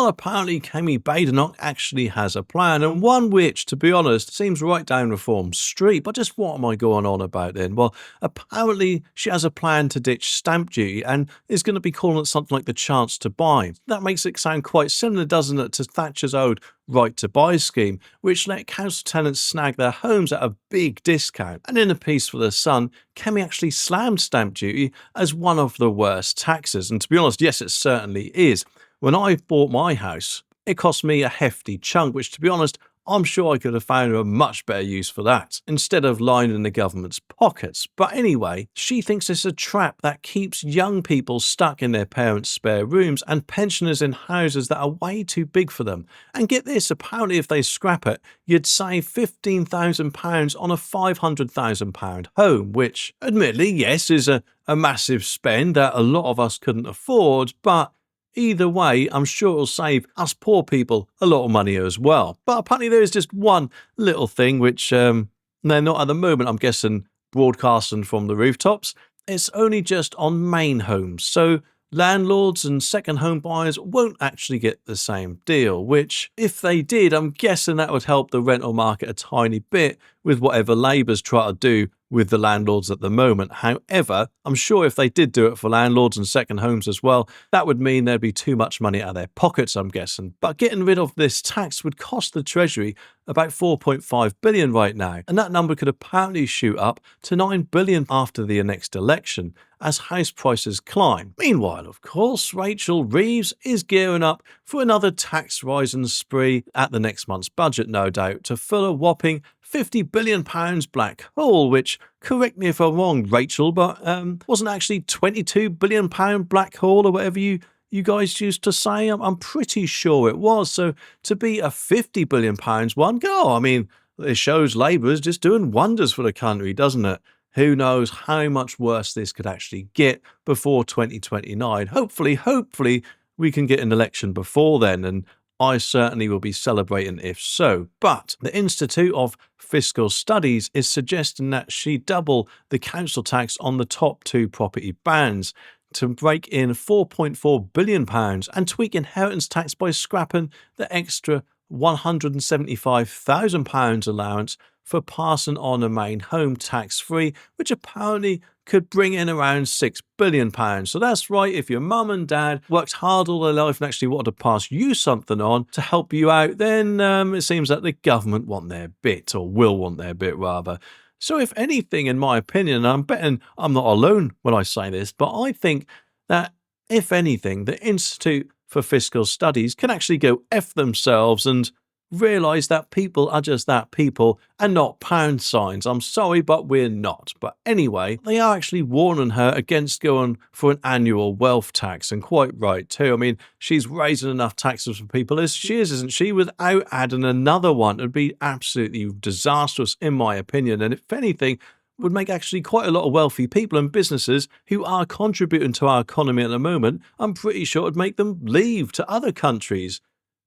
Well, apparently Kemi Badenoch actually has a plan, and one which, to be honest, seems right down Reform Street. But just what am I going on about then? Well, apparently she has a plan to ditch stamp duty and is going to be calling it something like the chance to buy. That makes it sound quite similar, doesn't it, to Thatcher's old right to buy scheme, which let council tenants snag their homes at a big discount. And in a piece for The Sun, Kemi actually slammed stamp duty as one of the worst taxes. And to be honest, yes, it certainly is. When I bought my house, it cost me a hefty chunk, which, to be honest, I'm sure I could have found a much better use for that, instead of lining the government's pockets. But anyway, she thinks it's a trap that keeps young people stuck in their parents' spare rooms and pensioners in houses that are way too big for them. And get this, apparently if they scrap it, you'd save £15,000 on a £500,000 home, which, admittedly, yes, is a massive spend that a lot of us couldn't afford, but either way, I'm sure it'll save us poor people a lot of money as well. But apparently there is just one little thing which they're not at the moment, I'm guessing, broadcasting from the rooftops. It's only just on main homes. So landlords and second home buyers won't actually get the same deal, which, if they did, I'm guessing that would help the rental market a tiny bit with whatever Labour's trying to do with the landlords at the moment. However, I'm sure if they did do it for landlords and second homes as well, that would mean there'd be too much money out of their pockets, I'm guessing. But getting rid of this tax would cost the Treasury about £4.5 billion right now, and that number could apparently shoot up to £9 billion after the next election as house prices climb. Meanwhile, of course, Rachel Reeves is gearing up for another tax rising spree at the next month's budget, no doubt, to fill a whopping £50 billion black hole, which, correct me if I'm wrong, Rachel, but wasn't actually £22 billion black hole or whatever you guys used to say. I'm pretty sure it was. So to be a £50 billion one, I mean, it shows Labour is just doing wonders for the country, doesn't it? Who knows how much worse this could actually get before 2029. Hopefully we can get an election before then, and I certainly will be celebrating if so. But the Institute of Fiscal Studies is suggesting that she double the council tax on the top two property bands to break in £4.4 billion and tweak inheritance tax by scrapping the extra £175,000 allowance for passing on a main home tax-free, which apparently could bring in around £6 billion. So that's right, if your mum and dad worked hard all their life and actually wanted to pass you something on to help you out, then it seems that the government want their bit, or will want their bit rather. So if anything, in my opinion, and I'm betting I'm not alone when I say this, but I think that, if anything, the Institute for Fiscal Studies can actually go F themselves and realise that people are just that, people, and not pound signs. I'm sorry, but we're not. But anyway, they are actually warning her against going for an annual wealth tax, and quite right too. I mean, she's raising enough taxes for people as she is, isn't she? Without adding another one, it'd be absolutely disastrous in my opinion, and if anything, would make actually quite a lot of wealthy people and businesses who are contributing to our economy at the moment, I'm pretty sure it'd make them leave to other countries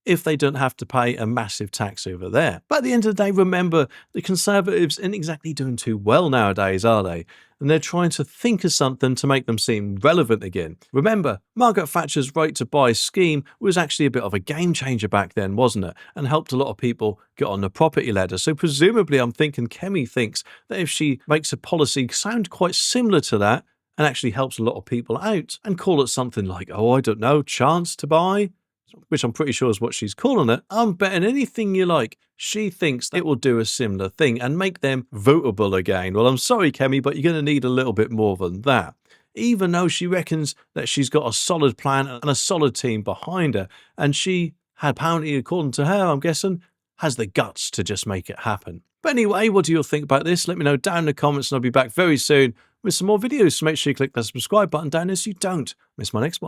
if they don't have to pay a massive tax over there. But at the end of the day, remember, the Conservatives aren't exactly doing too well nowadays, are they? And they're trying to think of something to make them seem relevant again. Remember, Margaret Thatcher's right to buy scheme was actually a bit of a game changer back then, wasn't it? And helped a lot of people get on the property ladder. So presumably, I'm thinking Kemi thinks that if she makes a policy sound quite similar to that and actually helps a lot of people out and call it something like, oh, I don't know, chance to buy, which I'm pretty sure is what she's calling it, I'm betting anything you like, she thinks it will do a similar thing and make them votable again. Well, I'm sorry, Kemi, but you're going to need a little bit more than that. Even though she reckons that she's got a solid plan and a solid team behind her, and she had apparently, according to her, I'm guessing, has the guts to just make it happen. But anyway, what do you think about this? Let me know down in the comments, and I'll be back very soon with some more videos. So make sure you click that subscribe button down there so you don't miss my next one.